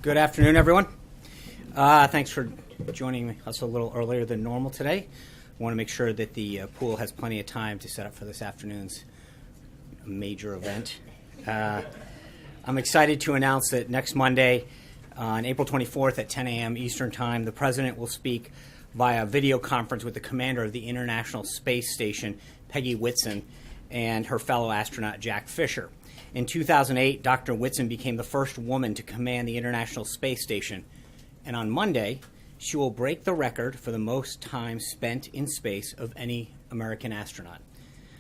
Good afternoon, everyone. Thanks for joining us a little earlier than normal today. I want to make sure that the pool has plenty of time to set up for this afternoon's major event. I'm excited to announce that next Monday, on April 24th at 10 a.m. Eastern Time, the President will speak via video conference with the commander of the International Space Station, Peggy Whitson, and her fellow astronaut, Jack Fisher. In 2008, Dr. Whitson became the first woman to command the International Space Station. And on Monday, she will break the record for the most time spent in space of any American astronaut.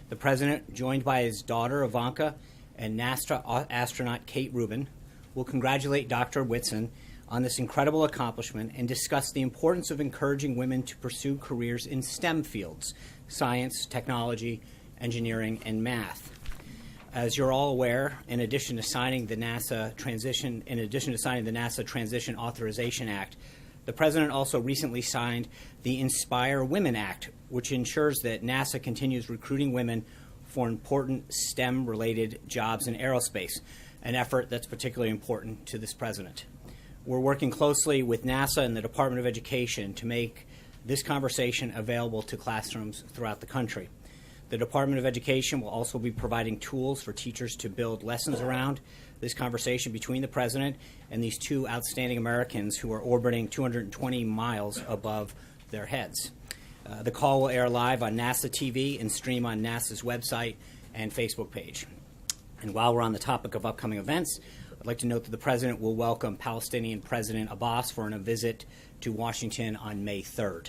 The President, joined by his daughter, Ivanka, and NASA astronaut Kate Rubin, will congratulate Dr. Whitson on this incredible accomplishment and discuss the importance of encouraging women to pursue careers in STEM fields: science, technology, engineering, and math. As you're all aware, in addition to signing the NASA Transition Authorization Act, the President also recently signed the Inspire Women Act, which ensures that NASA continues recruiting women for important STEM-related jobs in aerospace, an effort that's particularly important to this President. We're working closely with NASA and the Department of Education to make this conversation available to classrooms throughout the country. The Department of Education will also be providing tools for teachers to build lessons around this conversation between the President and these two outstanding Americans who are orbiting 220 miles above their heads. The call will air live on NASA TV and stream on NASA's website and Facebook page. And while we're on the topic of upcoming events, I'd like to note that the President will welcome Palestinian President Abbas for a visit to Washington on May 3rd.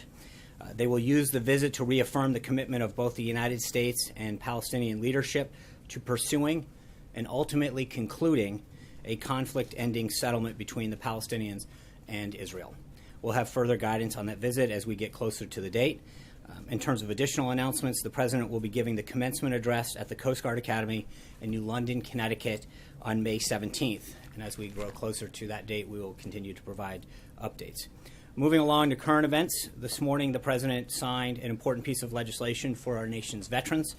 They will use the visit to reaffirm the commitment of both the United States and Palestinian leadership to pursuing and ultimately concluding a conflict-ending settlement between the Palestinians and Israel. We'll have further guidance on that visit as we get closer to the date. In terms of additional announcements, the President will be giving the commencement address at the Coast Guard Academy in New London, Connecticut on May 17th. And as we grow closer to that date, we will continue to provide updates. Moving along to current events, this morning the President signed an important piece of legislation for our nation's veterans.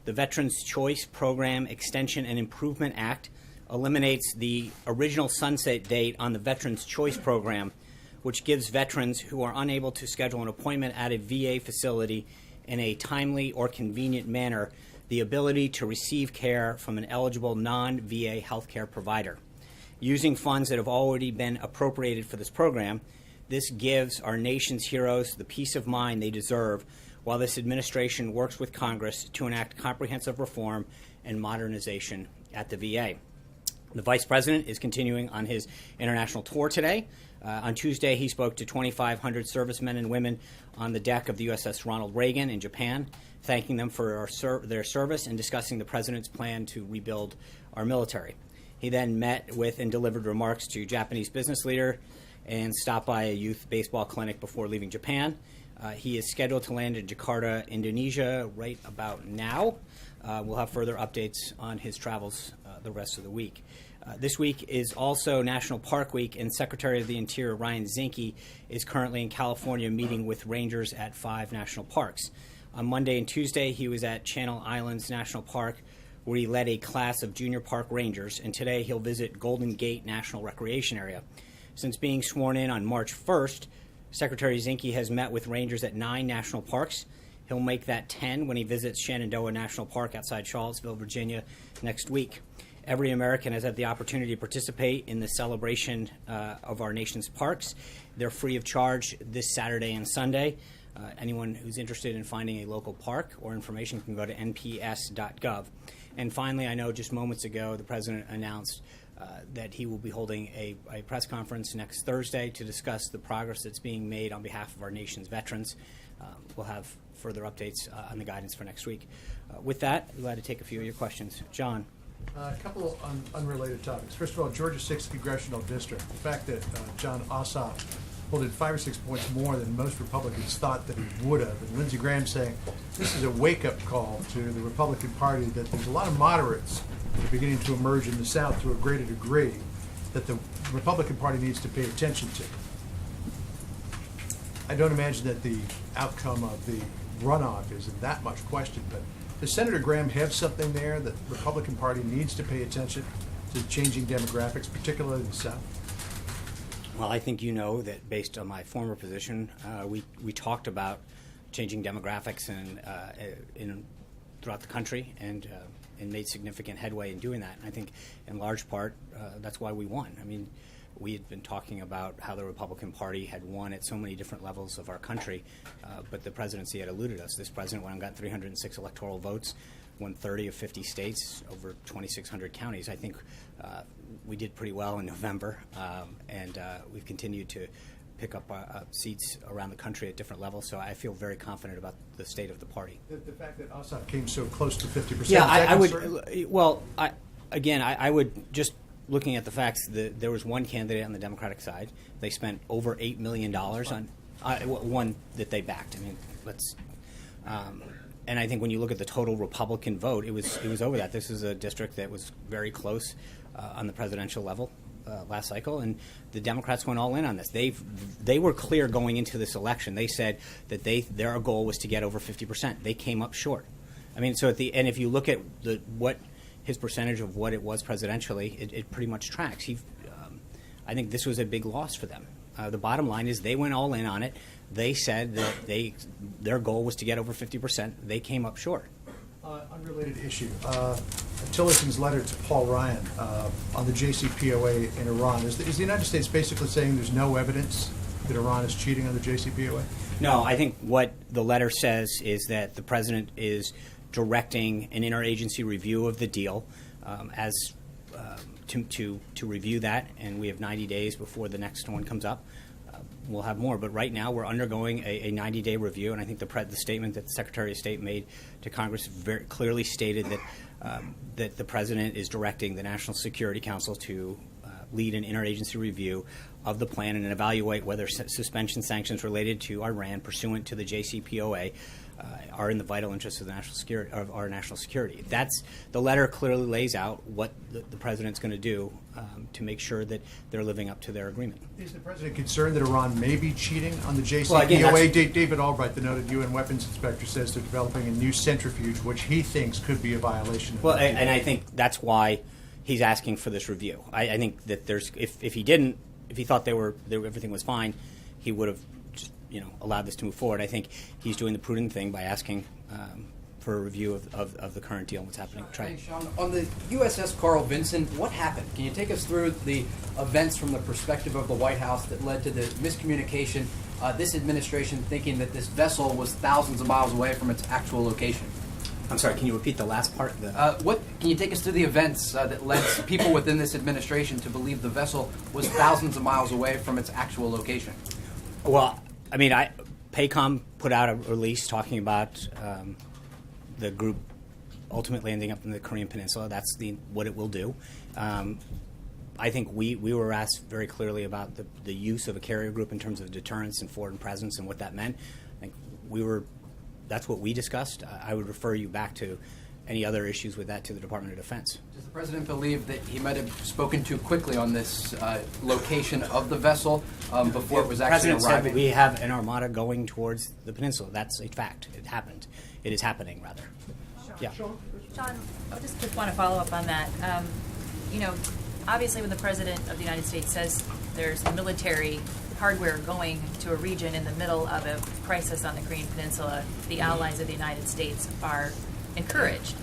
The Veterans Choice Program Extension and Improvement Act eliminates the original sunset date on the Veterans Choice Program, which gives veterans who are unable to schedule an appointment at a VA facility in a timely or convenient manner the ability to receive care from an eligible non-VA healthcare provider. Using funds that have already been appropriated for this program, this gives our nation's heroes the peace of mind they deserve while this administration works with Congress to enact comprehensive reform and modernization at the VA. The Vice President is continuing on his international tour today. On Tuesday, he spoke to 2,500 servicemen and women on the deck of the USS Ronald Reagan in Japan, thanking them for their service and discussing the President's plan to rebuild our military. He then met with and delivered remarks to Japanese business leaders and stopped by a youth baseball clinic before leaving Japan. He is scheduled to land in Jakarta, Indonesia, right about now. We'll have further updates on his travels the rest of the week. This week is also National Park Week, and Secretary of the Interior Ryan Zinke is currently in California meeting with rangers at 5 national parks. On Monday and Tuesday, he was at Channel Islands National Park, where he led a class of junior park rangers, and today he'll visit Golden Gate National Recreation Area. Since being sworn in on March 1st, Secretary Zinke has met with rangers at 9 national parks. He'll make that 10 when he visits Shenandoah National Park outside Charlottesville, Virginia, next week. Every American has had the opportunity to participate in the celebration of our nation's parks. They're free of charge this Saturday and Sunday. Anyone who's interested in finding a local park or information can go to nps.gov. And finally, I know just moments ago the President announced that he will be holding a press conference next Thursday to discuss the progress that's being made on behalf of our nation's veterans. We'll have further updates on the guidance for next week. With that, we'd like to take a few of your questions. John. A couple of unrelated topics. First of all, Georgia 6th Congressional District. The fact that John Ossoff voted 5 or 6 points more than most Republicans thought that he would have. And Lindsey Graham saying this is a wake-up call to the Republican Party that there's a lot of moderates that are beginning to emerge in the South to a greater degree that the Republican Party needs to pay attention to. I don't imagine that the outcome of the runoff is in that much question, but does Senator Graham have something there that the Republican Party needs to pay attention to changing demographics, particularly in the South? Well, I think you know that based on my former position, we talked about changing demographics throughout the country and made significant headway in doing that. And I think in large part that's why we won. I mean, we had been talking about how the Republican Party had won at so many different levels of our country, but the presidency had eluded us. This president went and got 306 electoral votes, won 30 of 50 states, over 2,600 counties. I think we did pretty well in November, and we've continued to pick up seats around the country at different levels. So I feel very confident about the state of the party. The fact that Ossoff came so close to 50%. Yeah, I would. Well, I would just. Looking at the facts, there was one candidate on the Democratic side. They spent over $8 million on one that they backed. I mean, and I think when you look at the total Republican vote, it was over that. This is a district that was very close on the presidential level last cycle, and the Democrats went all in on this. They were clear going into this election. They said that their goal was to get over 50%. They came up short. I mean, so at the end, if you look at what his percentage of what it was presidentially, it pretty much tracks. I think this was a big loss for them. The bottom line is they went all in on it. They said that their goal was to get over 50%. They came up short. Unrelated issue. Tillerson's letter to Paul Ryan on the JCPOA in Iran. Is the United States basically saying there's no evidence that Iran is cheating on the JCPOA? No, I think what the letter says is that the president is directing an interagency review of the deal to review that, and we have 90 days before the next one comes up. We'll have more, but right now we're undergoing a 90-day review, and I think the statement that the Secretary of State made to Congress very clearly stated that the president is directing the National Security Council to lead an interagency review of the plan and evaluate whether suspension sanctions related to Iran pursuant to the JCPOA are in the vital interests of the our national security. The letter clearly lays out what the president's going to do to make sure that they're living up to their agreement. Is the president concerned that Iran may be cheating on the JCPOA? Well, again, David Albright, the noted UN weapons inspector, says they're developing a new centrifuge, which he thinks could be a violation of the and I think that's why he's asking for this review. I think that if he thought everything was fine, he would have just allowed this to move forward. I think he's doing the prudent thing by asking for a review of the current deal and what's happening. Hey, Sean, on the USS Carl Vinson, what happened? Can you take us through the events from the perspective of the White House that led to the miscommunication, this administration thinking that this vessel was thousands of miles away from its actual location? I'm sorry, can you repeat the last part? Can you take us through the events that led people within this administration to believe the vessel was thousands of miles away from its actual location? Well, I mean, PACOM put out a release talking about the group ultimately ending up in the Korean Peninsula. That's what it will do. I think we were asked very clearly about the use of a carrier group in terms of deterrence and foreign presence and what that meant. I think that's what we discussed. I would refer you back to any other issues with that to the Department of Defense. Does the president believe that he might have spoken too quickly on this location of the vessel before it was actually arriving? The president said that we have an armada going towards the peninsula. That's a fact. It happened. It is happening, rather. Yeah. John, I just want to follow up on that. Obviously when the President of the United States says there's military hardware going to a region in the middle of a crisis on the Korean Peninsula, the allies of the United States are encouraged.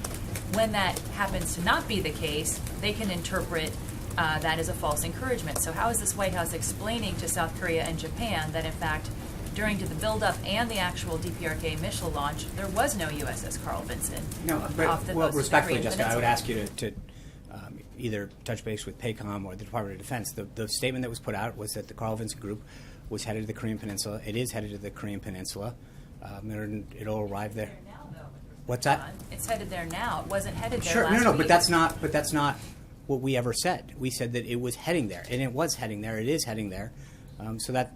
When that happens to not be the case, they can interpret that as a false encouragement. So how is this White House explaining to South Korea and Japan that, in fact, during the build-up and the actual DPRK missile launch, there was no USS Carl Vinson off the respectfully, Jessica, Peninsula? I would ask you to either touch base with PACOM or the Department of Defense. The statement that was put out was that the Carl Vinson group was headed to the Korean Peninsula. It is headed to the Korean Peninsula. It'll arrive there. What's that? It's headed there now. It wasn't headed there sure, last no, week. but that's not what we ever said. We said that it was heading there, and it was heading there. It is heading there. So that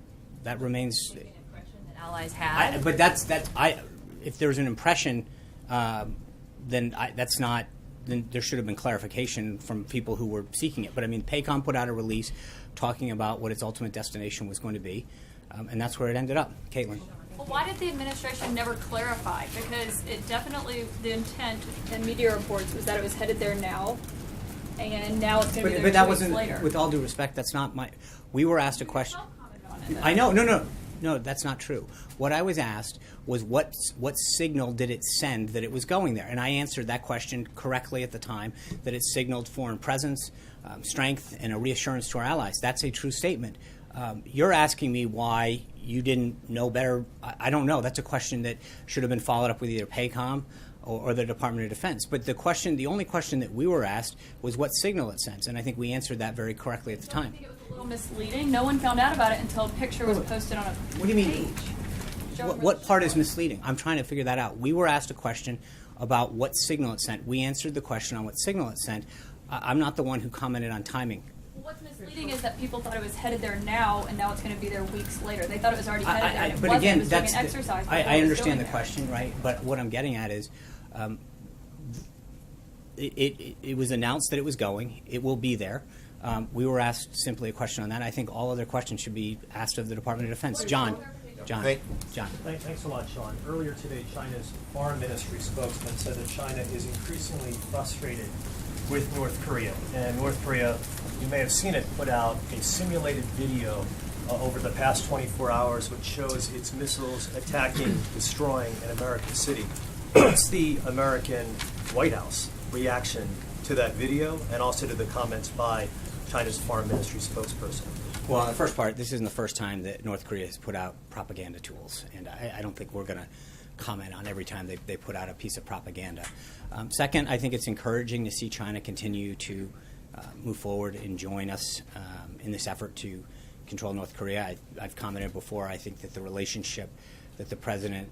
remains. An impression that allies had. But if there's an impression, then that's not. Then there should have been clarification from people who were seeking it. But I mean, PACOM put out a release talking about what its ultimate destination was going to be, and that's where it ended up. Caitlin. Well, why did the administration never clarify? Because it definitely, the intent in media reports was that it was headed there now. and now it's going to be there But that 2 weeks wasn't, later. with all due respect, that's not my, we were asked a question. Yourself commented on it, though. I know, no, that's not true. What I was asked was what signal did it send that it was going there? And I answered that question correctly at the time, that it signaled foreign presence, strength, and a reassurance to our allies. That's a true statement. You're asking me why you didn't know better. I don't know. That's a question that should have been followed up with either PACOM or the Department of Defense. But the only question that we were asked was what signal it sends, and I think we answered that very correctly at the Don't you time. think it was a little misleading? No one found out about it until a picture was posted on a What do you mean? page. Showing where What the part ship is was. misleading? I'm trying to figure that out. We were asked a question about what signal it sent. We answered the question on what signal it sent. I'm not the one who commented on timing. What's misleading is that people thought it was headed there now, and now it's going to be there weeks later. They thought it was already headed there, and it But wasn't. again, It was doing that's an exercise. I before it was understand going the there. question, right? But what I'm getting at is, it was announced that it was going. It will be there. We were asked simply a question on that. I think all other questions should be asked of the Department of Defense. John. John. Thanks a lot, Sean. Earlier today, China's foreign ministry spokesman said that China is increasingly frustrated with North Korea. And North Korea, you may have seen it, put out a simulated video over the past 24 hours which shows its missiles attacking, destroying an American city. What's the American White House reaction to that video and also to the comments by China's foreign ministry spokesperson? Well, on the first part, this isn't the first time that North Korea has put out propaganda tools, and I don't think we're going to comment on every time they put out a piece of propaganda. Second, I think it's encouraging to see China continue to move forward and join us in this effort to control North Korea. I've commented before, I think that the relationship that the president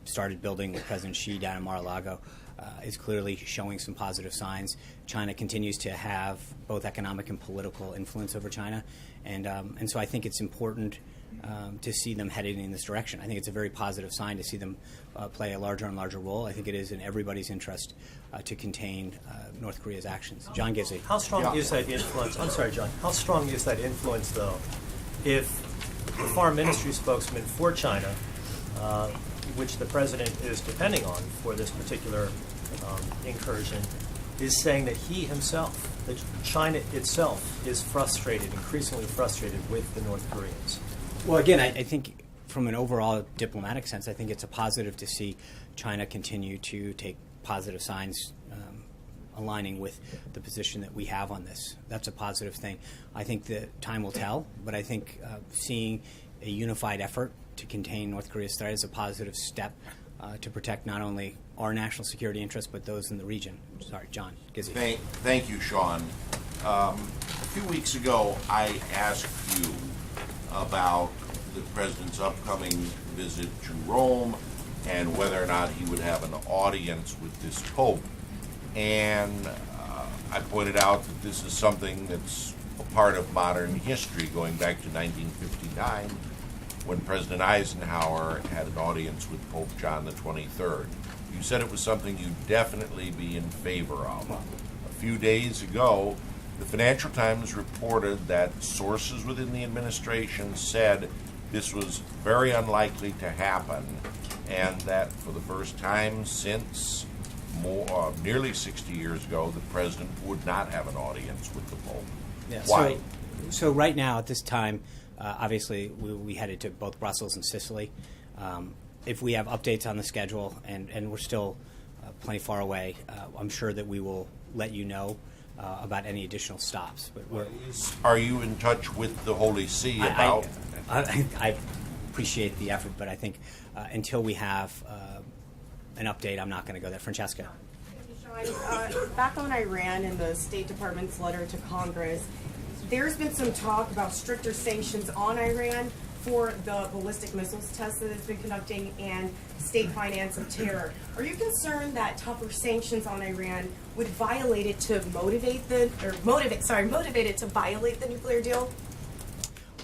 started building with President Xi down in Mar-a-Lago is clearly showing some positive signs. China continues to have both economic and political influence over China, and so I think it's important to see them heading in this direction. I think it's a very positive sign to see them play a larger and larger role. I think it is in everybody's interest to contain North Korea's actions. John Gizzi. How strong is that influence? I'm sorry, John. How strong is that influence, though, if the foreign ministry spokesman for China, which the president is depending on for this particular incursion, is saying that he himself, that China itself, is frustrated, increasingly frustrated with the North Koreans? Well, again, I think from an overall diplomatic sense, I think it's a positive to see China continue to take positive signs aligning with the position that we have on this. That's a positive thing. I think that time will tell, but I think seeing a unified effort to contain North Korea's threat is a positive step to protect not only our national security interests, but those in the region. Sorry, John Gizzi. Thank you, Sean. A few weeks ago, I asked you about the president's upcoming visit to Rome and whether or not he would have an audience with this Pope. And I pointed out that this is something that's a part of modern history, going back to 1959, when President Eisenhower had an audience with Pope John the 23rd. You said it was something you'd definitely be in favor of. A few days ago, the Financial Times reported that sources within the administration said this was very unlikely to happen, and that for the first time since nearly 60 years ago, the president would not have an audience with the Pope. Yeah, Why? So right now, at this time, obviously, we headed to both Brussels and Sicily. If we have updates on the schedule, and we're still plenty far away, I'm sure that we will let you know about any additional stops. But Are you in touch with the Holy See about? I appreciate the effort, but I think until we have an update, I'm not going to go there. Francesca. Sean, back on Iran and the State Department's letter to Congress, there's been some talk about stricter sanctions on Iran for the ballistic missiles test that it's been conducting and state finance of terror. Are you concerned that tougher sanctions on Iran would motivate it to violate the nuclear deal?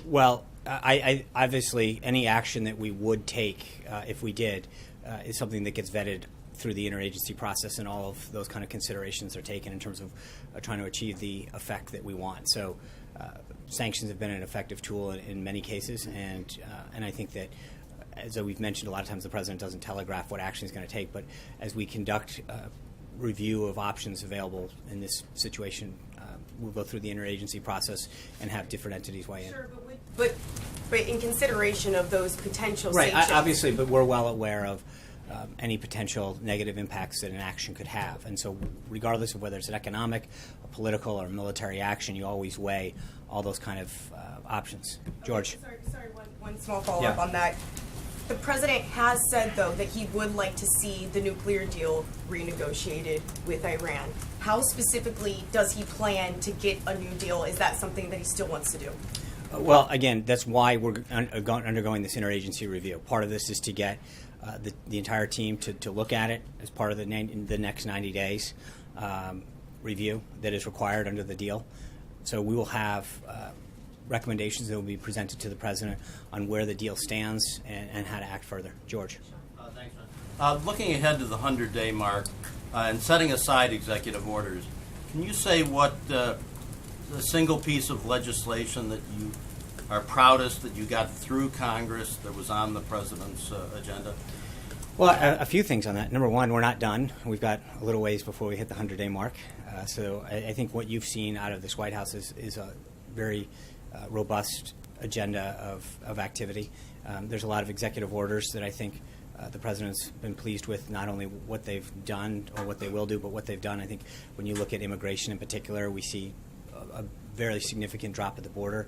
Well, I obviously any action that we would take if we did is something that gets vetted through the interagency process, and all of those kind of considerations are taken in terms of trying to achieve the effect that we want. So sanctions have been an effective tool in many cases, and I think that, as we've mentioned a lot of times, the president doesn't telegraph what action he's going to take, but as we conduct review of options available in this situation. We'll go through the interagency process and have different entities weigh in. Sure, but in consideration of those potential Right, sanctions. obviously, but we're well aware of any potential negative impacts that an action could have. And so regardless of whether it's an economic, a political, or military action, you always weigh all those kind of options. George? Sorry, one small follow-up Yeah. on that. The president has said, though, that he would like to see the nuclear deal renegotiated with Iran. How specifically does he plan to get a new deal? Is that something that he still wants to do? Well, again, that's why we're undergoing this interagency review. Part of this is to get the entire team to look at it as part of the next 90 days review that is required under the deal. So we will have recommendations that will be presented to the president on where the deal stands and how to act further. George. Thanks, man. Looking ahead to the 100-day mark and setting aside executive orders, can you say what the single piece of legislation that you are proudest that you got through Congress that was on the president's agenda? Well, a few things on that. Number one, we're not done. We've got a little ways before we hit the 100-day mark. So I think what you've seen out of this White House is a very robust agenda of activity. There's a lot of executive orders that I think the president's been pleased with, not only what they've done or what they will do, but what they've done. I think when you look at immigration in particular, we see a very significant drop at the border.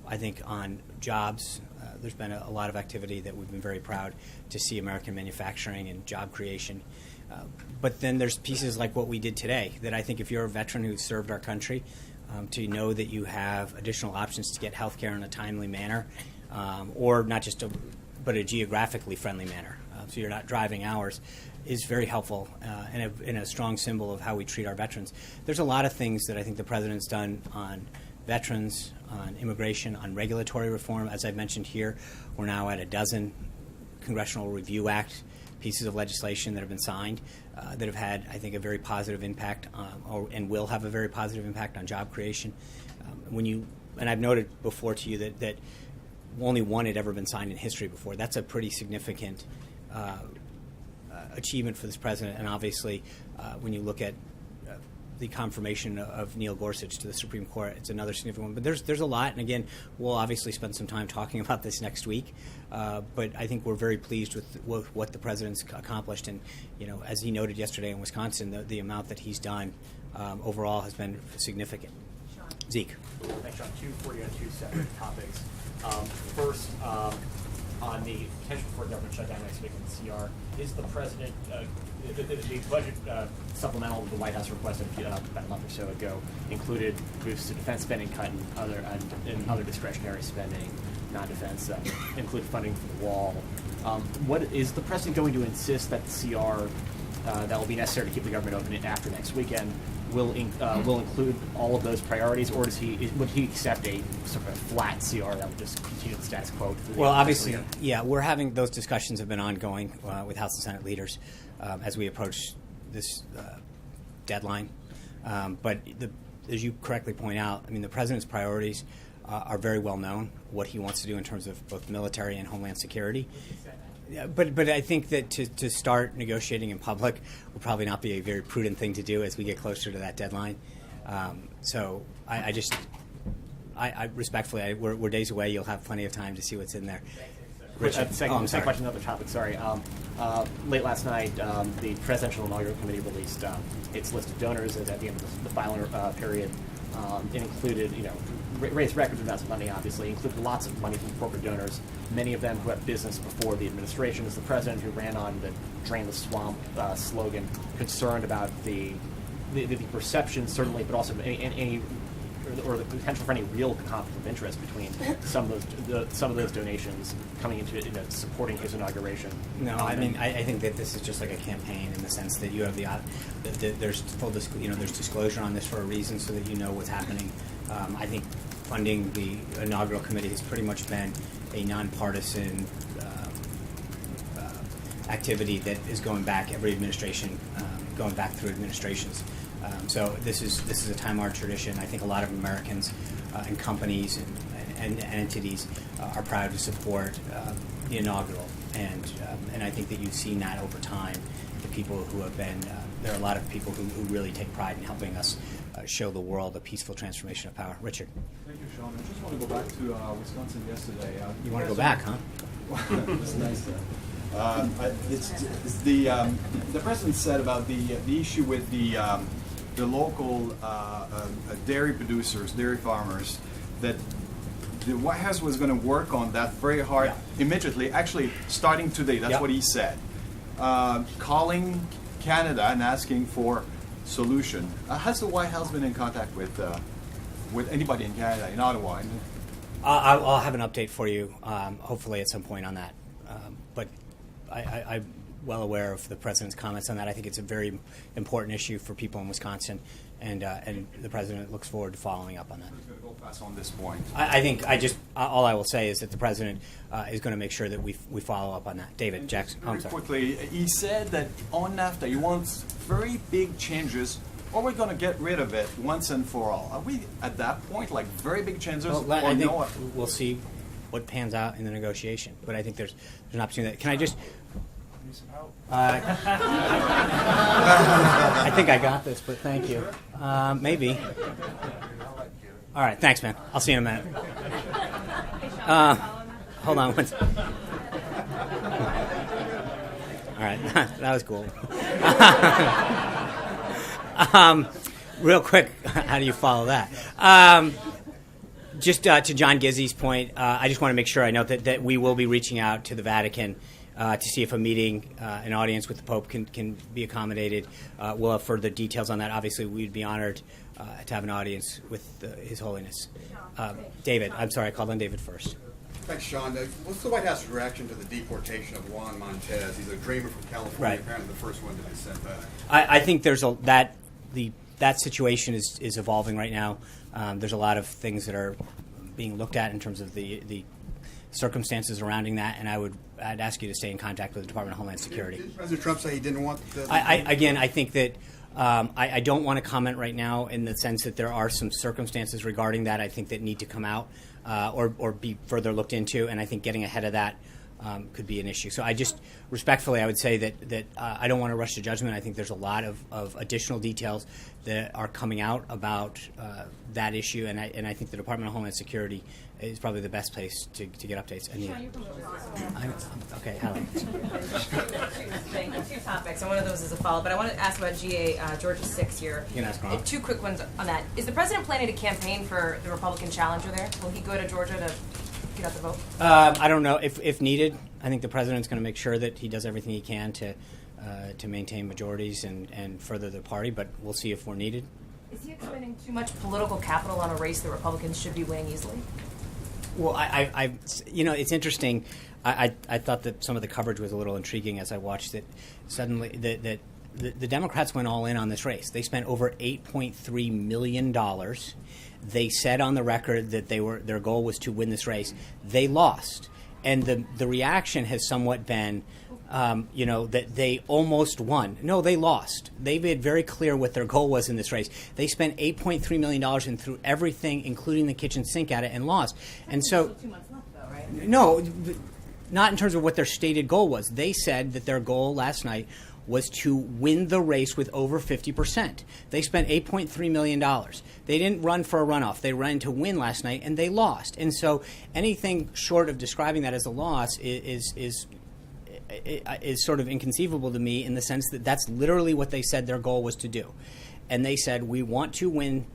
I think on jobs, there's been a lot of activity that we've been very proud to see American manufacturing and job creation. But then there's pieces like what we did today that I think if you're a veteran who's served our country, to know that you have additional options to get health care in a timely manner, or not just but a geographically friendly manner, so you're not driving hours, is very helpful and a strong symbol of how we treat our veterans. There's a lot of things that I think the president's done on veterans, on immigration, on regulatory reform. As I mentioned here, we're now at a dozen Congressional Review Act pieces of legislation that have been signed that have had, I think, a very positive impact and will have a very positive impact on job creation. And I've noted before to you that only one had ever been signed in history before. That's a pretty significant achievement for this president. And obviously, when you look at the confirmation of Neil Gorsuch to the Supreme Court, it's another significant one. But there's a lot, and again, we'll obviously spend some time talking about this next week. But I think we're very pleased with what the president's accomplished, and as he noted yesterday in Wisconsin, the amount that he's done overall has been significant. Zeke. Thanks, Sean. Two separate topics. First, on the potential for a government shutdown next week in the CR, is the president, the budget supplemental that the White House requested about a month or so ago included boosts to defense spending, cut and other discretionary spending, non-defense, include funding for the wall. What is the president going to insist that the CR that will be necessary to keep the government open after next weekend will include all of those priorities, or would he accept a sort of a flat CR that would just continue the status quo? Well, obviously, yeah, we're having those discussions have been ongoing with House and Senate leaders as we approach this deadline. But as you correctly point out, I mean, the president's priorities are very well known, what he wants to do in terms of both military and homeland security. Yeah, but I think that to start negotiating in public will probably not be a very prudent thing to do as we get closer to that deadline. So I respectfully, we're days away. You'll have plenty of time to see what's in there. Richard, second question, another topic. Sorry. Late last night, the Presidential Inaugural Committee released its list of donors at the end of the filing period. It included, raised records amounts of money, obviously, included lots of money from corporate donors, many of them who had business before the administration. As the president who ran on the Drain the Swamp slogan, concerned about the perception, certainly, but also any or the potential for any real conflict of interest between some of those donations coming into supporting his inauguration. No, I mean I think that this is just like a campaign in the sense that you have there's full there's disclosure on this for a reason so that you know what's happening. I think funding the inaugural committee has pretty much been a nonpartisan activity that is going back every administration, going back through administrations. So this is a time-honored tradition. I think a lot of Americans and companies and entities are proud to support the inaugural. and I think that you've seen that over time. The people who have been, there are a lot of people who really take pride in helping us show the world a peaceful transformation of power. Richard. Thank you, Sean. I just want to go back to Wisconsin yesterday. You want to go back, huh? It's nice. It's the president said about the issue with the local dairy producers, dairy farmers, that the White House was going to work on that very hard immediately. Actually, starting today. That's what he said. Calling Canada and asking for solution. Has the White House been in contact with anybody in Canada, in Ottawa? I'll have an update for you, hopefully at some point on that. But I'm well aware of the president's comments on that. I think it's a very important issue for people in Wisconsin, and the president looks forward to following up on that. Who's going to go fast on this point? I think all I will say is that the president is going to make sure that we follow up on that. David Jackson. Very quickly, he said that on NAFTA he wants very big changes, or we're going to get rid of it once and for all. Are we at that point, like very big changes? Well, I think we'll see what pans out in the negotiation, but I think there's an opportunity. Can I just? I think I got this, but thank you. Maybe. All right, thanks, man. I'll see you in a minute. Hold on one second. All right, that was cool. Real quick, how do you follow that? Just to John Gizzi's point, I just want to make sure I note that we will be reaching out to the Vatican to see if a meeting, an audience with the Pope can be accommodated. We'll have further details on that. Obviously, we'd be honored to have an audience with His Holiness. David, I'm sorry, I called on David first. Thanks, Sean. What's the White House's reaction to the deportation of Juan Montez? He's a dreamer from California, Right. apparently the first one to be sent back. I think there's that situation is evolving right now. There's a lot of things that are being looked at in terms of the circumstances surrounding that, and I'd ask you to stay in contact with the Department of Homeland Security. Didn't President Trump say he didn't want the... I think that I don't want to comment right now in the sense that there are some circumstances regarding that I think that need to come out or be further looked into, and I think getting ahead of that could be an issue. So I just respectfully I would say that I don't want to rush to judgment. I think there's a lot of additional details that are coming out about that issue, and I think the Department of Homeland Security is probably the best place to get updates. Okay, Hallie. Two topics, and one of those is a follow-up. But I want to ask about Georgia 6 here. You can ask Rob. Two quick ones on that. Is the president planning to campaign for the Republican challenger there? Will he go to Georgia to get out the vote? I don't know. If needed, I think the president's going to make sure that he does everything he can to maintain majorities and further the party, but we'll see if we're needed. Is he expending too much political capital on a race that Republicans should be winning easily? Well, it's interesting. I thought that some of the coverage was a little intriguing as I watched it. Suddenly, the Democrats went all in on this race. They spent over $8.3 million. They said on the record that their goal was to win this race. They lost, and the reaction has somewhat been, that they almost won. No, they lost. They made very clear what their goal was in this race. They spent $8.3 million and threw everything, including the kitchen sink, at it and lost. And so, 2 months left, though, right? No, not in terms of what their stated goal was. They said that their goal last night was to win the race with over 50%. They spent $8.3 million. They didn't run for a runoff. They ran to win last night, and they lost. And so anything short of describing that as a loss is sort of inconceivable to me in the sense that that's literally what they said their goal was to do. And they said, we want to win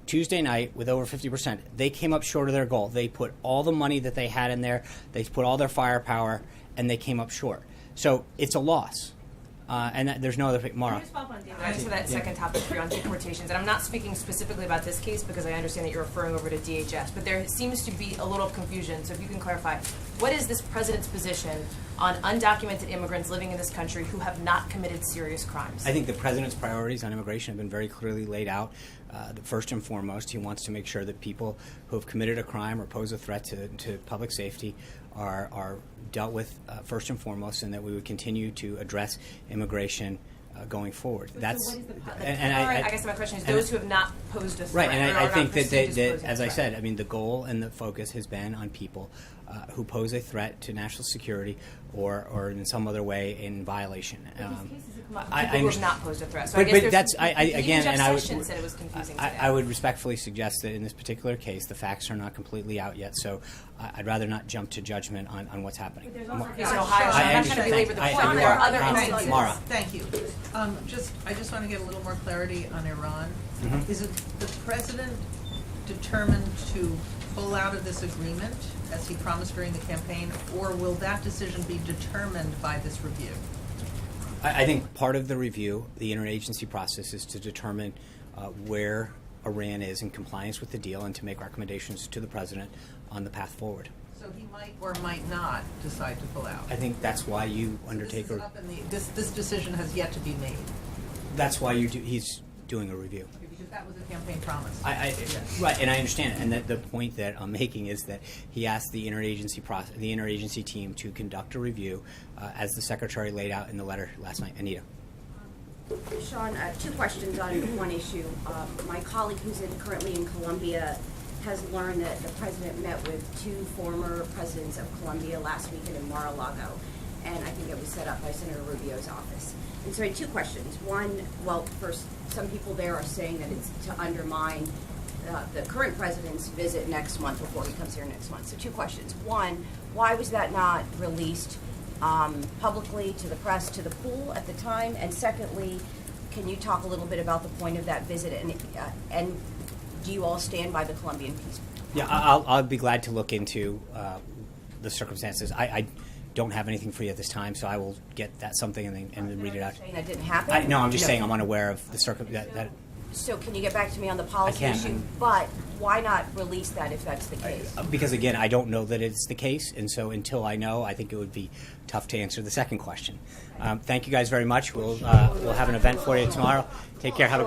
Tuesday night with over 50%. They came up short of their goal. They put all the money that they had in there, they put all their firepower, and they came up short. So it's a loss. And there's no other pick. Mara. Just for that second topic for you on deportations, and I'm not speaking specifically about this case because I understand that you're referring over to DHS, but there seems to be a little confusion, so if you can clarify, what is this president's position on undocumented immigrants living in this country who have not committed serious crimes? I think the president's priorities on immigration have been very clearly laid out. First and foremost, he wants to make sure that people who have committed a crime or pose a threat to public safety are dealt with first and foremost, and that we would continue to address immigration going forward. So That's what is the I guess my question is those who have not posed a threat. right, and or I are think not that perceived as they, posing a as I threat. said, I mean, the goal and the focus has been on people who pose a threat to national security or in some other way in violation. People who have not posed a threat. So But, I guess but that's even again, Jeff and I would, Sessions said it was confusing today. I would respectfully suggest that in this particular case, the facts are not completely out yet. So I'd rather not jump to judgment on what's happening. It's in Ohio, so I I'm not going to belabor the point. There are other instances. Mara. Thank you. I just want to get a little more clarity on Iran. Mhm. Is it the president determined to pull out of this agreement, as he promised during the campaign, or will that decision be determined by this review? I think part of the review, the interagency process, is to determine where Iran is in compliance with the deal and to make recommendations to the president on the path forward. So he might or might not decide to pull out. I think that's why you undertake So this decision has yet to be made. That's why he's doing a review. Because that was a campaign promise. Right, and I understand it. And the point that I'm making is that he asked the interagency team to conduct a review, as the secretary laid out in the letter last night. Anita. Sean, two questions on one issue. My colleague who's currently in Colombia has learned that the president met with two former presidents of Colombia last weekend in Mar-a-Lago, and I think it was set up by Senator Rubio's office. And so I had two questions. One, well, first, some people there are saying that it's to undermine the current president's visit next month before he comes here next month. So two questions. One, why was that not released publicly to the press, to the pool at the time? And secondly, can you talk a little bit about the point of that visit, and do you all stand by the Colombian peace? Yeah, I'll be glad to look into the circumstances. I don't have anything for you at this time, so I will get that something and then read it out. Saying that didn't happen? No, I'm just saying I'm unaware of the that So can you get back to me on the policy I can. issue? But why not release that if that's the case? because again, I don't know that it's the case, and so until I know, I think it would be tough to answer the second question. Thank you guys very much. We'll have an event for you tomorrow. Take care. Have a